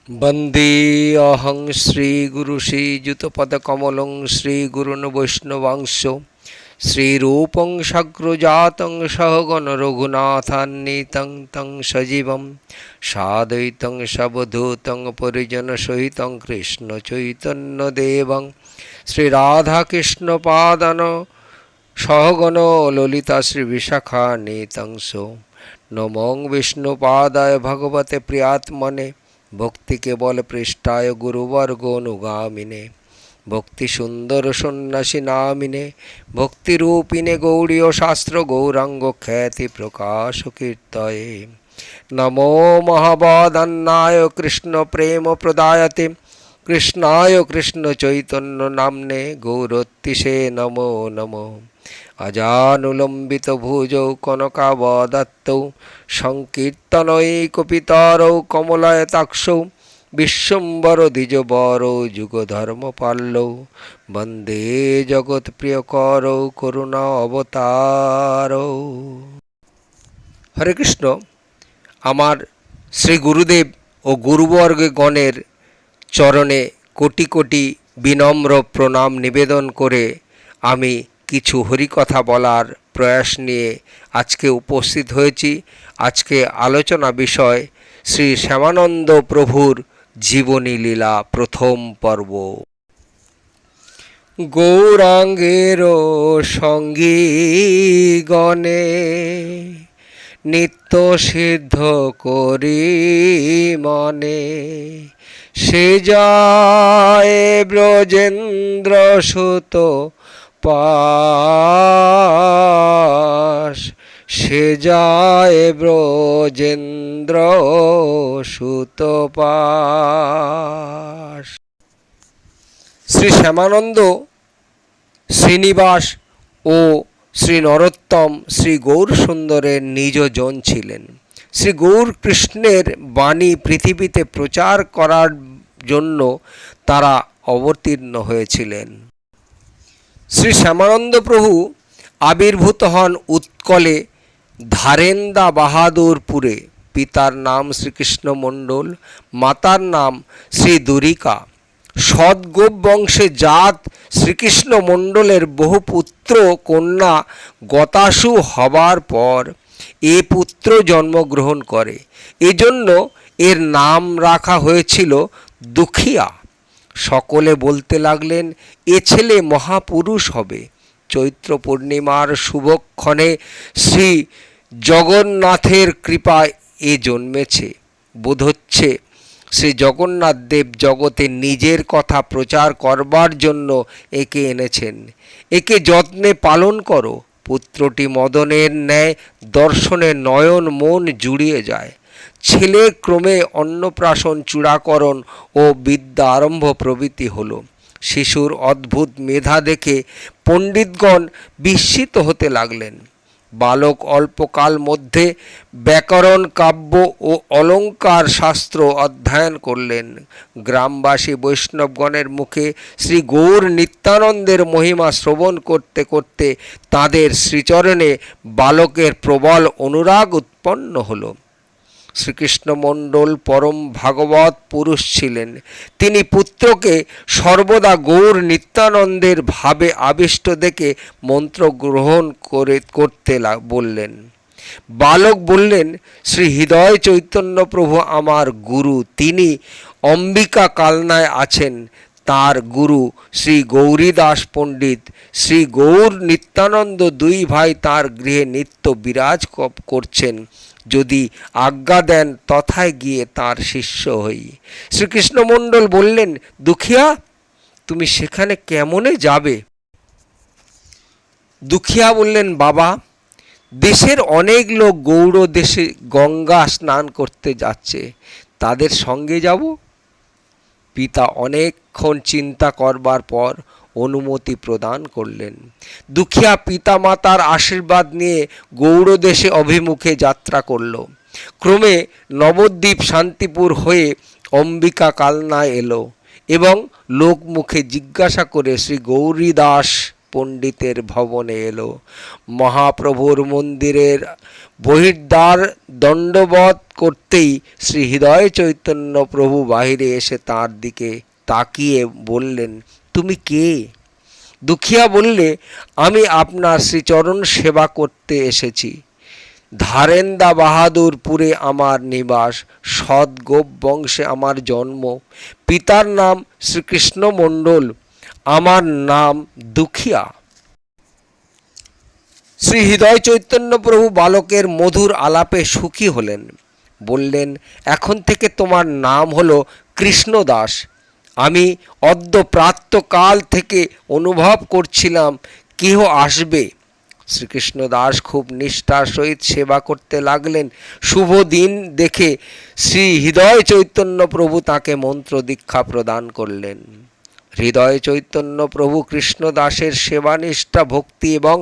वन्दे अहं श्रीगुरुश्रीयुतपदकमलं श्रीगुरून् वैष्णवांश श्रीरूपं सग्रजातं सहगण रघुनाथान्वितं तं सजीवं साद्वैतं सवधूतं परिजनसहितं कृष्णचैतन्यदेवं श्रीराधाकृष्णपादान् सहगण ललिता श्रीविशाखान्वितं नमो विष्णुपादाय भगवते प्रियात्मने भक्ति केवल पृष्ठाय गुरुवर्ग अनुगामिने भक्ति सुंदर सन्यासी नामिने भक्ति रूपिणे गौड़ीय शास्त्र गौरांग ख्याति प्रकाश कीर्तये नमो महाबोधन्नाय कृष्ण प्रेम प्रदायते कृष्णाय कृष्ण चैतन्य नाम्ने गौरतिशे नमो नमो अजानुलंबित भुजौ कनकावदत्तौ संकीर्तनैकपितरौ कमलायताक्षौ विश्वम्बर द्विजवरौ जुगधर्मपालौ वन्दे जगत्प्रियकरौ करुणा अवतारौ। हरे कृष्ण। आमार श्री गुरुदेव और गुरुवर्ग गणेर चरणे कोटि कोटि विनम्र प्रणाम निवेदन करे आमी কিছু হরিকথা বলার প্রয়াস নিয়ে আজকে উপস্থিত হয়েছি। আজকে আলোচনা বিষয় শ্রী শ্যামানন্দ প্রভুর জীবনী লীলা প্রথম পর্ব। গৌরাঙ্গের সঙ্গী গণে নিত্য সিদ্ধ করি মনে সে যায় ব্রজেন্দ্র সুত পাশ সে যায় ব্রজেন্দ্র সুত পাশ। শ্রী শ্যামানন্দ শ্রীনিবাস ও শ্রী নরোত্তম শ্রী গৌর সুন্দরের নিজ জন ছিলেন। শ্রী গৌর কৃষ্ণের বাণী পৃথিবীতে প্রচার করার জন্য তারা অবতীর্ণ হয়েছিলেন। শ্রী শ্যামানন্দ প্রভু আবির্ভূত হন উৎকলে ধারেন্দা বাহাদুরপুরে। পিতার নাম শ্রীকৃষ্ণ মণ্ডল, মাতার নাম শ্রী দুরিকা। সদ্গোপ বংশে জাত শ্রীকৃষ্ণ মণ্ডলের বহু পুত্র কন্যা গতাসু হবার পর এ পুত্র জন্মগ্রহণ করে। এজন্য এর নাম রাখা হয়েছিল দুখিয়া। সকলে বলতে লাগলেন এ ছেলে মহাপুরুষ হবে। চৈত্র পূর্ণিমার শুভক্ষণে শ্রী জগন্নাথের কৃপায় এ জন্মেছে। বোধ হচ্ছে শ্রী জগন্নাথ দেব জগতে নিজের কথা প্রচার করবার জন্য একে এনেছেন। একে যত্নে পালন করো। পুত্রটি মদনের ন্যায় দর্শনে নয়ন মন জুড়িয়ে যায়। ছেলে ক্রমে অন্নপ্রাশন চূড়াকরণ ও বিদ্যা আরম্ভ প্রভৃতি হল। শিশুর অদ্ভুত মেধা দেখে পণ্ডিতগণ বিস্মিত হতে লাগলেন। বালক অল্পকাল মধ্যে ব্যাকরণ কাব্য ও অলঙ্কার শাস্ত্র অধ্যয়ন করলেন। গ্রামবাসী বৈষ্ণবগণের মুখে শ্রী গৌর নিত্যানন্দের মহিমা শ্রবণ করতে করতে তাঁদের শ্রীচরণে বালকের প্রবল অনুরাগ উৎপন্ন হল। শ্রীকৃষ্ণ মণ্ডল পরম ভাগবত পুরুষ ছিলেন। তিনি পুত্রকে সর্বদা গৌর নিত্যানন্দের ভাবে আবিষ্ট দেখে মন্ত্র গ্রহণ করতে বললেন। বালক বললেন, শ্রী হৃদয় চৈতন্য প্রভু আমার গুরু, তিনি অম্বিকা কালনায় আছেন। তার গুরু শ্রী গৌরীদাস পণ্ডিত, শ্রী গৌর নিত্যানন্দ দুই ভাই তার গৃহে নিত্য বিরাজ করছেন। যদি আজ্ঞা দেন তথায় গিয়ে তার শিষ্য হই। শ্রীকৃষ্ণ মণ্ডল বললেন, দুখিয়া তুমি সেখানে কেমনে যাবে? দুখিয়া বললেন, বাবা, দেশের অনেক লোক গৌড় দেশে গঙ্গা স্নান করতে যাচ্ছে, তাদের সঙ্গে যাব। পিতা অনেকক্ষণ চিন্তা করবার পর অনুমতি প্রদান করলেন। দুখিয়া পিতা মাতার আশীর্বাদ নিয়ে গৌড় দেশে অভিমুখে যাত্রা করল। ক্রমে নবদ্বীপ শান্তিপুর হয়ে অম্বিকা কালনায় এলো এবং লোকমুখে জিজ্ঞাসা করে শ্রী গৌরীদাস পণ্ডিতের ভবনে এলো। মহাপ্রভুর মন্দিরের বহির্দ্বার দণ্ডবৎ করতেই শ্রী হৃদয় চৈতন্য প্রভু বাহিরে এসে তার দিকে তাকিয়ে বললেন, তুমি কে? দুখিয়া বললে, আমি আপনার শ্রীচরণ সেবা করতে এসেছি। ধারেন্দা বাহাদুরপুরে আমার নিবাস, সৎ গোপ বংশে আমার জন্ম। পিতার নাম শ্রীকৃষ্ণ মণ্ডল, আমার নাম দুখিয়া। শ্রী হৃদয় চৈতন্য প্রভু বালকের মধুর আলাপে সুখী হলেন। বললেন, এখন থেকে তোমার নাম হলো কৃষ্ণদাস। আমি অদ্য প্রাতঃকাল থেকে অনুভব করছিলাম কেহ আসবে। শ্রীকৃষ্ণ দাস খুব নিষ্ঠার সহিত সেবা করতে লাগলেন। শুভ দিন দেখে শ্রী হৃদয় চৈতন্য প্রভু তাকে মন্ত্র দীক্ষা প্রদান করলেন। হৃদয় চৈতন্য প্রভু কৃষ্ণদাসের সেবানিষ্ঠা, ভক্তি এবং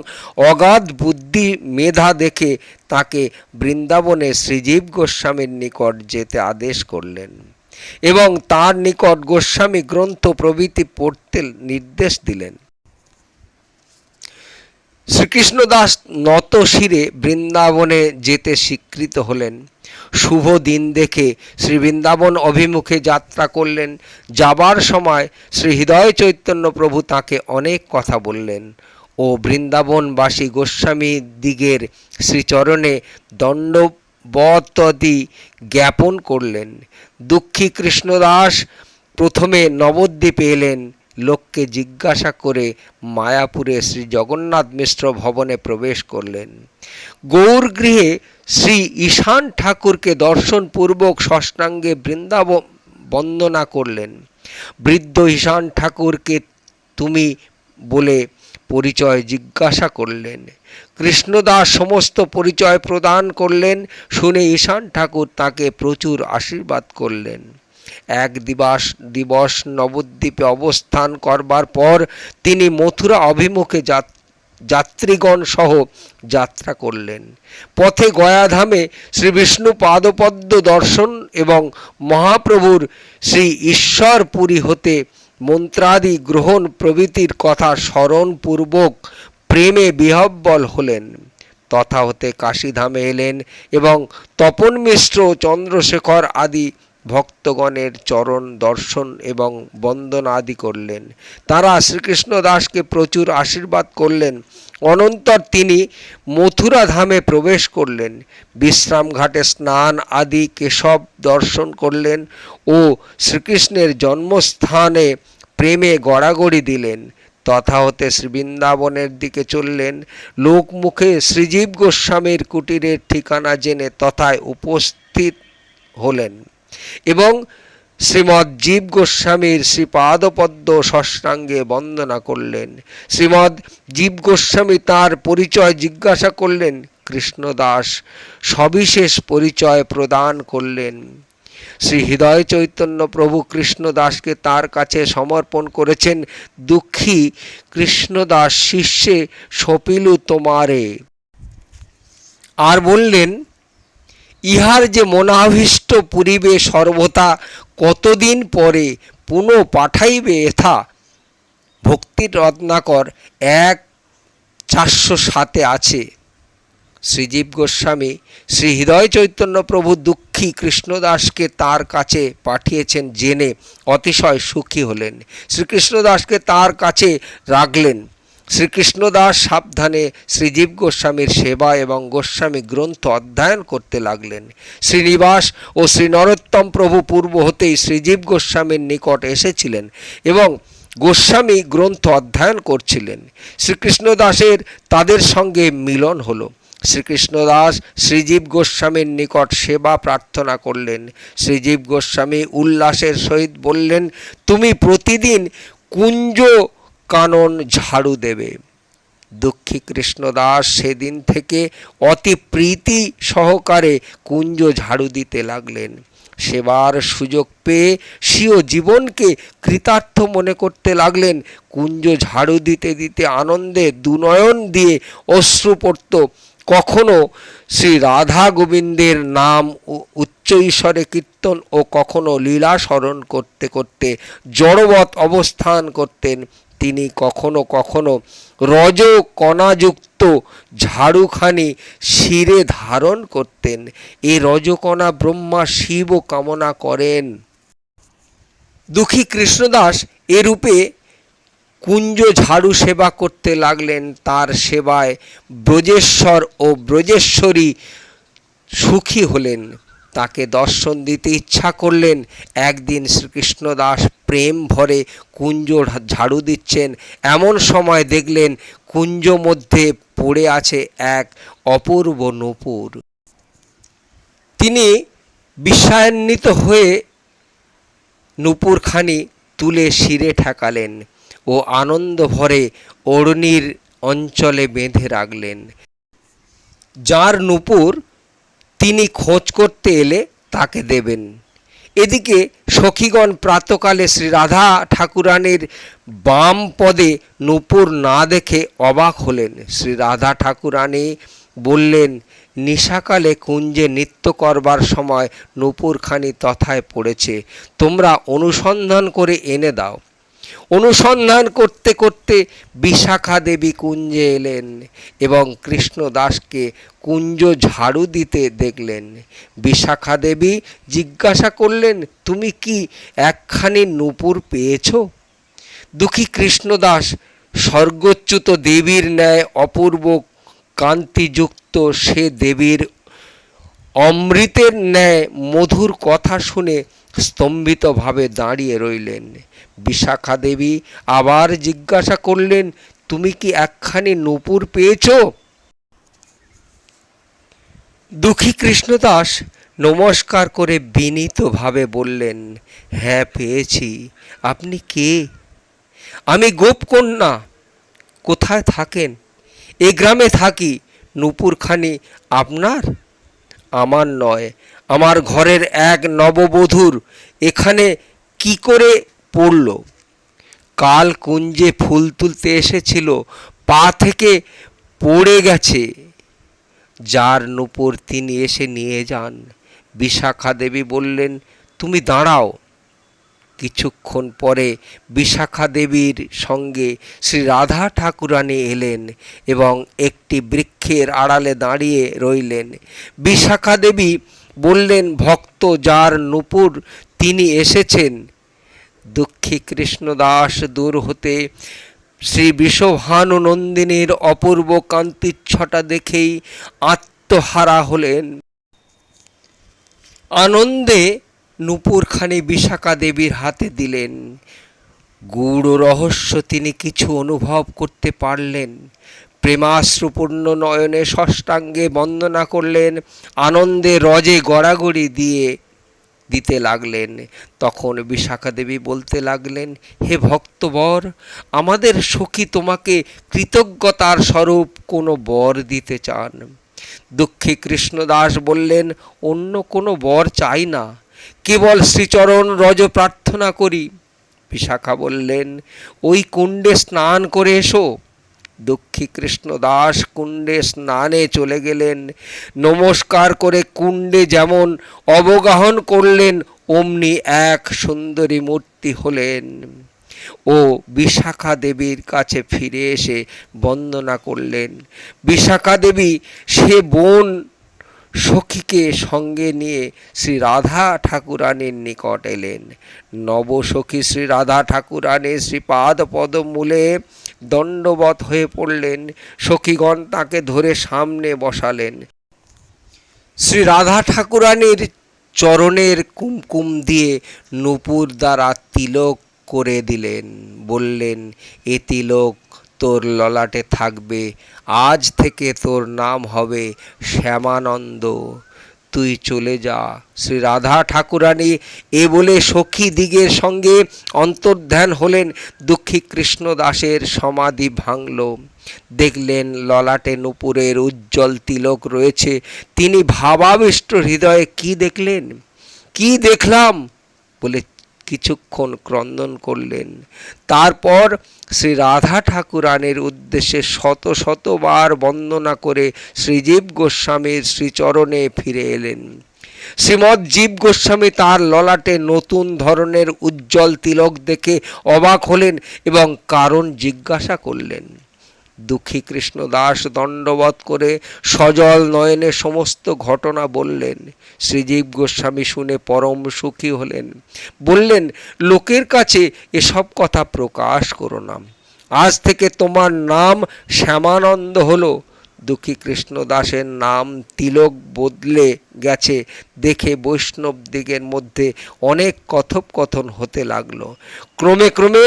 অগাধ বুদ্ধি মেধা দেখে তাকে বৃন্দাবনে শ্রীজীব গোস্বামীর নিকট যেতে আদেশ করলেন এবং তার নিকট গোস্বামী গ্রন্থ প্রভৃতি পড়তে নির্দেশ দিলেন। শ্রীকৃষ্ণদাস নত শিরে বৃন্দাবনে যেতে স্বীকৃত হলেন। শুভ দিন দেখে শ্রী বৃন্দাবন অভিমুখে যাত্রা করলেন। যাবার সময় শ্রী হৃদয় চৈতন্য প্রভু তাকে অনেক কথা বললেন ও বৃন্দাবনবাসী গোস্বামী দিগের শ্রীচরণে দণ্ডবতাদি জ্ঞাপন করলেন। দুঃখী কৃষ্ণদাস প্রথমে নবদ্বীপে এলেন। লোককে জিজ্ঞাসা করে মায়াপুরে শ্রী জগন্নাথ মিশ্র ভবনে প্রবেশ করলেন। গৌর গৃহে শ্রী ঈশান ঠাকুরকে দর্শনপূর্বক ষষ্ঠাঙ্গে বৃন্দাবন বন্দনা করলেন। বৃদ্ধ ঈশান ঠাকুরকে তুমি বলে পরিচয় জিজ্ঞাসা করলেন। কৃষ্ণদাস সমস্ত পরিচয় প্রদান করলেন। শুনে ঈশান ঠাকুর তাকে প্রচুর আশীর্বাদ করলেন। এক দিবস নবদ্বীপে অবস্থান করবার পর তিনি মথুরা অভিমুখে যাত্রীগণ সহ যাত্রা করলেন। পথে গয়াধামে শ্রী বিষ্ণু পাদপদ্ম দর্শন এবং মহাপ্রভুর শ্রী ঈশ্বরপুরী হতে মন্ত্রাদি গ্রহণ প্রভৃতির কথা স্মরণপূর্বক প্রেমে বিহ্বল হলেন। তথা হতে কাশীধামে এলেন এবং তপন মিশ্র, চন্দ্রশেখর আদি ভক্তগণের চরণ দর্শন এবং বন্দনা আদি করলেন। তারা শ্রীকৃষ্ণ দাসকে প্রচুর আশীর্বাদ করলেন। অনন্তর তিনি মথুরা ধামে প্রবেশ করলেন। বিশ্রাম ঘাটে স্নান আদি কেশব দর্শন করলেন ও শ্রীকৃষ্ণের জন্মস্থানে প্রেমে গড়াগড়ি দিলেন। তথা হতে শ্রী বৃন্দাবনের দিকে চললেন। লোকমুখে শ্রীজীব গোস্বামীর কুটিরের ঠিকানা জেনে তথায় উপস্থিত হলেন এবং শ্রীমৎ জীব গোস্বামীর শ্রীপাদপদ্ম ষষ্ঠাঙ্গে বন্দনা করলেন। শ্রীমৎ জীব গোস্বামী তাঁর পরিচয় জিজ্ঞাসা করলেন। কৃষ্ণদাস সবিশেষ পরিচয় প্রদান করলেন। শ্রী হৃদয় চৈতন্য প্রভু কৃষ্ণদাসকে তার কাছে সমর্পণ করেছেন। দুঃখী কৃষ্ণদাস শিষ্যে সপিলু তোমারে। আর বললেন, ইহার যে মনাভীষ্ট পুরিবে সর্বথা, কতদিন পরে পুনঃ পাঠাইবে এথা। ভক্তির রত্নাকর 1:407 আছে। শ্রীজীব গোস্বামী শ্রী হৃদয় চৈতন্য প্রভু দুঃখী কৃষ্ণদাসকে তার কাছে পাঠিয়েছেন জেনে অতিশয় সুখী হলেন। শ্রীকৃষ্ণদাসকে তার কাছে রাখলেন। শ্রীকৃষ্ণদাস সাবধানে শ্রীজীব গোস্বামীর সেবা এবং গোস্বামী গ্রন্থ অধ্যয়ন করতে লাগলেন। শ্রীনিবাস ও শ্রী নরোত্তম প্রভু পূর্ব হতেই শ্রীজীব গোস্বামীর নিকট এসেছিলেন এবং গোস্বামী গ্রন্থ অধ্যয়ন করছিলেন। শ্রীকৃষ্ণদাসের তাদের সঙ্গে মিলন হলো। শ্রীকৃষ্ণদাস শ্রীজীব গোস্বামীর নিকট সেবা প্রার্থনা করলেন। শ্রীজীব গোস্বামী উল্লাসের সহিত বললেন, তুমি প্রতিদিন কুঞ্জ কানন ঝাড়ু দেবে। দুঃখী কৃষ্ণদাস সেদিন থেকে অতি প্রীতি সহকারে কুঞ্জ ঝাড়ু দিতে লাগলেন। সেবার সুযোগ পেয়ে স্বীয় জীবনকে কৃতার্থ মনে করতে লাগলেন। কুঞ্জ ঝাড়ু দিতে দিতে আনন্দে দুনয়ন দিয়ে অশ্রু পড়ত। কখনো শ্রী রাধা গোবিন্দের নাম উচ্চ ঈশ্বরে কীর্তন ও কখনো লীলা স্মরণ করতে করতে জড়বৎ অবস্থান করতেন। তিনি কখনো কখনো রজকণাযুক্ত ঝাড়ুখানি শিরে ধারণ করতেন। এই রজকণা ব্রহ্মা শিবও কামনা করেন। দুঃখী কৃষ্ণদাস এরূপে কুঞ্জ ঝাড়ু সেবা করতে লাগলেন। তার সেবায় ব্রজেশ্বর ও ব্রজেশ্বরী সুখী হলেন, তাকে দর্শন দিতে ইচ্ছা করলেন। একদিন শ্রীকৃষ্ণদাস প্রেম ভরে কুঞ্জ ঝাড়ু দিচ্ছেন, এমন সময় দেখলেন কুঞ্জ মধ্যে পড়ে আছে এক অপূর্ব নূপুর। তিনি বিস্ময়ান্বিত হয়ে নূপুরখানি তুলে শিরে ঠেকালেন ও আনন্দ ভরে ওড়নির অঞ্চলে বেঁধে রাখলেন। যার নূপুর তিনি খোঁজ করতে এলে তাকে দেবেন। এদিকে সখীগণ প্রাতকালে শ্রী রাধা ঠাকুরানীর বাম পদে নূপুর না দেখে অবাক হলেন। শ্রী রাধা ঠাকুরানী বললেন, নিশাকালে কুঞ্জে নৃত্য করবার সময় নূপুরখানি তথায় পড়েছে, তোমরা অনুসন্ধান করে এনে দাও। অনুসন্ধান করতে করতে বিশাখা দেবী কুঞ্জে এলেন এবং কৃষ্ণদাসকে কুঞ্জ ঝাড়ু দিতে দেখলেন। বিশাখা দেবী জিজ্ঞাসা করলেন, তুমি কি একখানি নূপুর পেয়েছ? দুঃখী কৃষ্ণদাস স্বর্গচ্যুত দেবীর ন্যায় অপূর্ব কান্তিযুক্ত সে দেবীর অমৃতের ন্যায় মধুর কথা শুনে স্তম্ভিতভাবে দাঁড়িয়ে রইলেন। বিশাখা দেবী আবার জিজ্ঞাসা করলেন, তুমি কি একখানি নূপুর পেয়েছ? দুঃখী কৃষ্ণদাস নমস্কার করে বিনীতভাবে বললেন, হ্যাঁ পেয়েছি। আপনি কে? আমি গোপকন্যা। কোথায় থাকেন? এ গ্রামে থাকি। নূপুরখানি আপনার? আমার নয়, আমার ঘরের এক নববধূর। এখানে কি করে পড়ল? কাল কুঞ্জে ফুল তুলতে এসেছিল, পা থেকে পড়ে গেছে। যার নূপুর তিনি এসে নিয়ে যান। বিশাখা দেবী বললেন, তুমি দাঁড়াও। কিছুক্ষণ পরে বিশাখা দেবীর সঙ্গে শ্রী রাধা ঠাকুরানী এলেন এবং একটি বৃক্ষের আড়ালে দাঁড়িয়ে রইলেন। বিশাখা দেবী বললেন, ভক্ত যার নূপুর তিনি এসেছেন। দুঃখী কৃষ্ণদাস দূর হতে শ্রী বৃষভানু নন্দিনীর অপূর্ব কান্তিচ্ছটা দেখেই আত্মহারা হলেন। আনন্দে নূপুরখানি বিশাখা দেবীর হাতে দিলেন। গূঢ় রহস্য তিনি কিছু অনুভব করতে পারলেন। প্রেমাশ্রুপূর্ণ নয়নে ষষ্ঠাঙ্গে বন্দনা করলেন, আনন্দে রজে গড়াগড়ি দিতে লাগলেন। তখন বিশাখা দেবী বলতে লাগলেন, হে ভক্তবর, আমাদের সখী তোমাকে কৃতজ্ঞতার স্বরূপ কোনো বর দিতে চান। দুঃখী কৃষ্ণদাস বললেন, অন্য কোনো বর চাই না, কেবল শ্রীচরণ রজ প্রার্থনা করি। বিশাখা বললেন, ওই কুণ্ডে স্নান করে এসো। দুঃখী কৃষ্ণদাস কুণ্ডে স্নানে চলে গেলেন। নমস্কার করে কুণ্ডে যেমন অবগাহন করলেন, অমনি এক সুন্দরী মূর্তি হলেন ও বিশাখা দেবীর কাছে ফিরে এসে বন্দনা করলেন। বিশাখা দেবী সে বোন সখীকে সঙ্গে নিয়ে শ্রী রাধা ঠাকুরানীর নিকট এলেন। নবসখী শ্রী রাধা ঠাকুরানী শ্রীপাদ পদমূলে দণ্ডবৎ হয়ে পড়লেন। সখীগণ তাকে ধরে সামনে বসালেন। শ্রী রাধা ঠাকুরানীর চরণের কুমকুম দিয়ে নূপুর দ্বারা তিলক করে দিলেন। বললেন, এ তিলক তোর ললাটে থাকবে, আজ থেকে তোর নাম হবে শ্যামানন্দ, তুই চলে যা। শ্রী রাধা ঠাকুরানী এ বলে সখী দিগের সঙ্গে অন্তর্ধান হলেন। দুঃখী কৃষ্ণদাসের সমাধি ভাঙল। দেখলেন ললাটে নূপুরের উজ্জ্বল তিলক রয়েছে। তিনি ভাবাবিষ্ট হৃদয়ে কি দেখলেন? কি দেখলাম বলে কিছুক্ষণ ক্রন্দন করলেন। তারপর শ্রী রাধা ঠাকুরানীর উদ্দেশ্যে শত শতবার বন্দনা করে শ্রীজীব গোস্বামীর শ্রীচরণে ফিরে এলেন। শ্রীমৎ জীব গোস্বামী তার ললাটে নতুন ধরনের উজ্জ্বল তিলক দেখে অবাক হলেন এবং কারণ জিজ্ঞাসা করলেন। দুঃখী কৃষ্ণদাস দণ্ডবৎ করে সজল নয়নে সমস্ত ঘটনা বললেন। শ্রীজীব গোস্বামী শুনে পরম সুখী হলেন। বললেন, লোকের কাছে এসব কথা প্রকাশ করো না। আজ থেকে তোমার নাম শ্যামানন্দ হলো। দুঃখী কৃষ্ণদাসের নাম তিলক বদলে গেছে দেখে বৈষ্ণব দিগের মধ্যে অনেক কথোপকথন হতে লাগলো। ক্রমে ক্রমে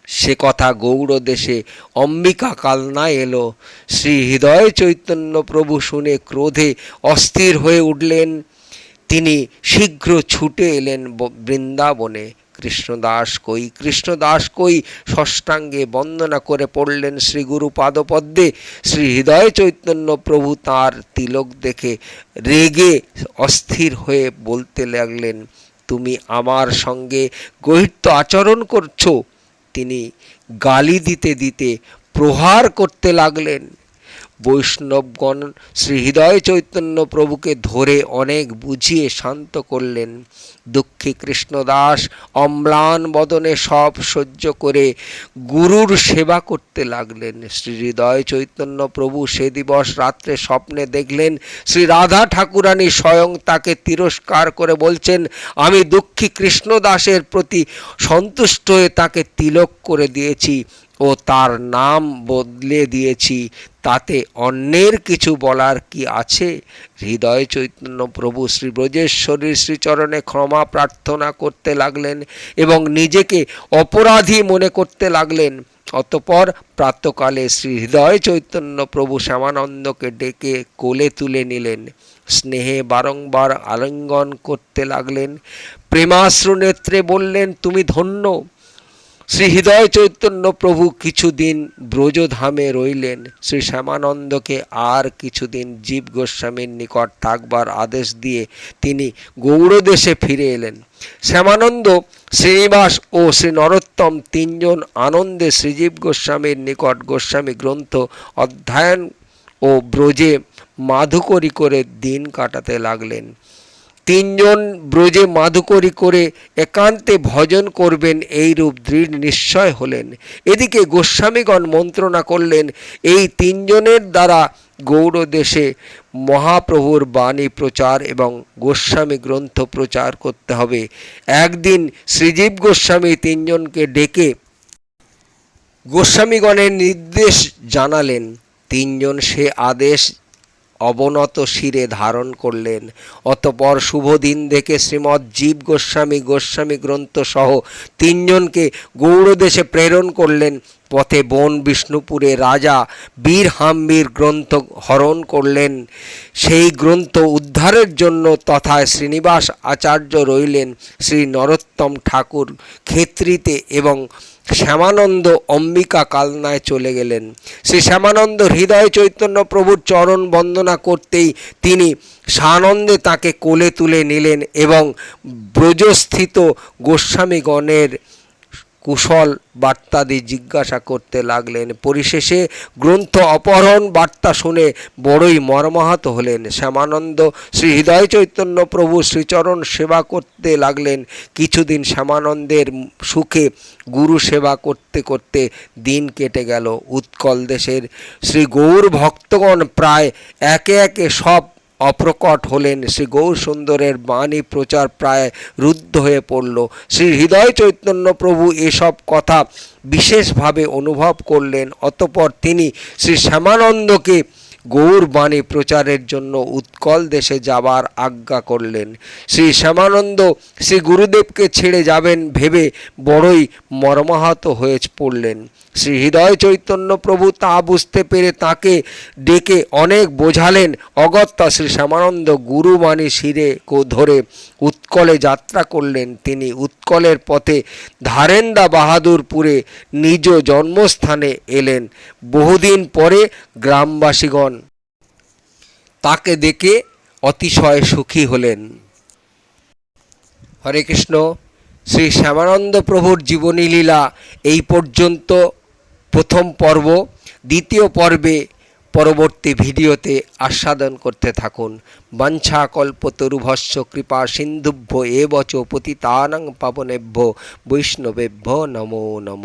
সে কথা গৌড় দেশে অম্বিকা কালনায় এলো। শ্রী হৃদয় চৈতন্য প্রভু শুনে ক্রোধে অস্থির হয়ে উঠলেন। তিনি শীঘ্র ছুটে এলেন বৃন্দাবনে। কৃষ্ণদাস কই, কৃষ্ণদাস কই, ষষ্ঠাঙ্গে বন্দনা করে পড়লেন শ্রী গুরু পাদপদ্মে। শ্রী হৃদয় চৈতন্য প্রভু তাঁর তিলক দেখে রেগে অস্থির হয়ে বলতে লাগলেন, তুমি আমার সঙ্গে গহিত আচরণ করছো। তিনি গালি দিতে দিতে প্রহার করতে লাগলেন। বৈষ্ণবগণ শ্রী হৃদয় চৈতন্য প্রভুকে ধরে অনেক বুঝিয়ে শান্ত করলেন। দুঃখী কৃষ্ণদাস অম্লান বদনে সব সহ্য করে গুরুর সেবা করতে লাগলেন। শ্রী হৃদয় চৈতন্য প্রভু সে দিবস রাত্রে স্বপ্নে দেখলেন শ্রী রাধা ঠাকুরানী স্বয়ং তাকে তিরস্কার করে বলছেন, আমি দুঃখী কৃষ্ণদাসের প্রতি সন্তুষ্ট হয়ে তাকে তিলক করে দিয়েছি ও তার নাম বদলে দিয়েছি, তাতে অন্যের কিছু বলার কি আছে? হৃদয় চৈতন্য প্রভু শ্রী ব্রজেশ্বরীর শ্রীচরণে ক্ষমা প্রার্থনা করতে লাগলেন এবং নিজেকে অপরাধী মনে করতে লাগলেন। অতঃপর প্রাতকালে শ্রী হৃদয় চৈতন্য প্রভু শ্যামানন্দকে ডেকে কোলে তুলে নিলেন। স্নেহে বারংবার আলিঙ্গন করতে লাগলেন। প্রেমাশ্রু নেত্রে বললেন, তুমি ধন্য। শ্রী হৃদয় চৈতন্য প্রভু কিছুদিন ব্রজধামে রইলেন। শ্রী শ্যামানন্দকে আর কিছুদিন জীব গোস্বামীর নিকট থাকবার আদেশ দিয়ে তিনি গৌড়দেশে ফিরে এলেন। শ্যামানন্দ, শ্রীনিবাস ও শ্রী নরোত্তম তিনজন আনন্দে শ্রীজীব গোস্বামীর নিকট গোস্বামী গ্রন্থ অধ্যয়ন ও ব্রজে মাধুকরী করে দিন কাটাতে লাগলেন। তিনজন ব্রজে মাধুকরী করে একান্তে ভজন করবেন এইরূপ দৃঢ় নিশ্চয় হলেন। এদিকে গোস্বামীগণ মন্ত্রণা করলেন, এই তিনজনের দ্বারা গৌড় দেশে মহাপ্রভুর বাণী প্রচার এবং গোস্বামী গ্রন্থ প্রচার করতে হবে। একদিন শ্রীজীব গোস্বামী তিনজনকে ডেকে গোস্বামীগণের নির্দেশ জানালেন। তিনজন সে আদেশ অবনত শিরে ধারণ করলেন। অতঃপর শুভ দিন দেখে শ্রীমৎ জীব গোস্বামী গোস্বামী গ্রন্থ সহ তিনজনকে গৌড়দেশে প্রেরণ করলেন। পথে বন বিষ্ণুপুরে রাজা বীরহাম্বীর গ্রন্থ হরণ করলেন। সেই গ্রন্থ উদ্ধারের জন্য তথায় শ্রীনিবাস আচার্য রইলেন। শ্রী নরোত্তম ঠাকুর ক্ষেত্রীতে এবং শ্যামানন্দ অম্বিকা কালনায় চলে গেলেন। শ্রী শ্যামানন্দ হৃদয় চৈতন্য প্রভুর চরণ বন্দনা করতেই তিনি সানন্দে তাকে কোলে তুলে নিলেন এবং ব্রজস্থিত গোস্বামীগণের কুশল বার্তাদি জিজ্ঞাসা করতে লাগলেন। পরিশেষে গ্রন্থ অপহরণ বার্তা শুনে বড়ই মর্মাহত হলেন। শ্যামানন্দ শ্রী হৃদয় চৈতন্য প্রভু শ্রীচরণ সেবা করতে লাগলেন। কিছুদিন শ্যামানন্দের সুখে গুরু সেবা করতে করতে দিন কেটে গেল। উৎকল দেশের শ্রী গৌর ভক্তগণ প্রায় একে একে সব অপ্রকট হলেন। শ্রী গৌর সুন্দরের বাণী প্রচার প্রায় রুদ্ধ হয়ে পড়ল। শ্রী হৃদয় চৈতন্য প্রভু এসব কথা বিশেষভাবে অনুভব করলেন। অতঃপর তিনি শ্রী শ্যামানন্দকে গৌর বাণী প্রচারের জন্য উৎকল দেশে যাবার আজ্ঞা করলেন। শ্রী শ্যামানন্দ শ্রী গুরুদেবকে ছেড়ে যাবেন ভেবে বড়ই মর্মাহত হয়ে পড়লেন। শ্রী হৃদয় চৈতন্য প্রভু তা বুঝতে পেরে তাকে ডেকে অনেক বোঝালেন। অগত্যা শ্রী শ্যামানন্দ গুরুবাণী শিরে ধরে উৎকলে যাত্রা করলেন। তিনি উৎকলের পথে ধারেন্দা বাহাদুরপুরে নিজ জন্মস্থানে এলেন। বহুদিন পরে গ্রামবাসীগণ তাকে দেখে অতিশয় সুখী হলেন। হরে কৃষ্ণ। শ্রী শ্যামানন্দ প্রভুর জীবনী লীলা এই পর্যন্ত প্রথম পর্ব। দ্বিতীয় পর্বে পরবর্তী ভিডিওতে আস্বাদন করতে থাকুন। বাঞ্ছা কল্পতরুভস্য কৃপা সিন্ধুভ্য এব চ পতিতানাং পাবনেভ্যো বৈষ্ণবেভ্যো নমো নমঃ।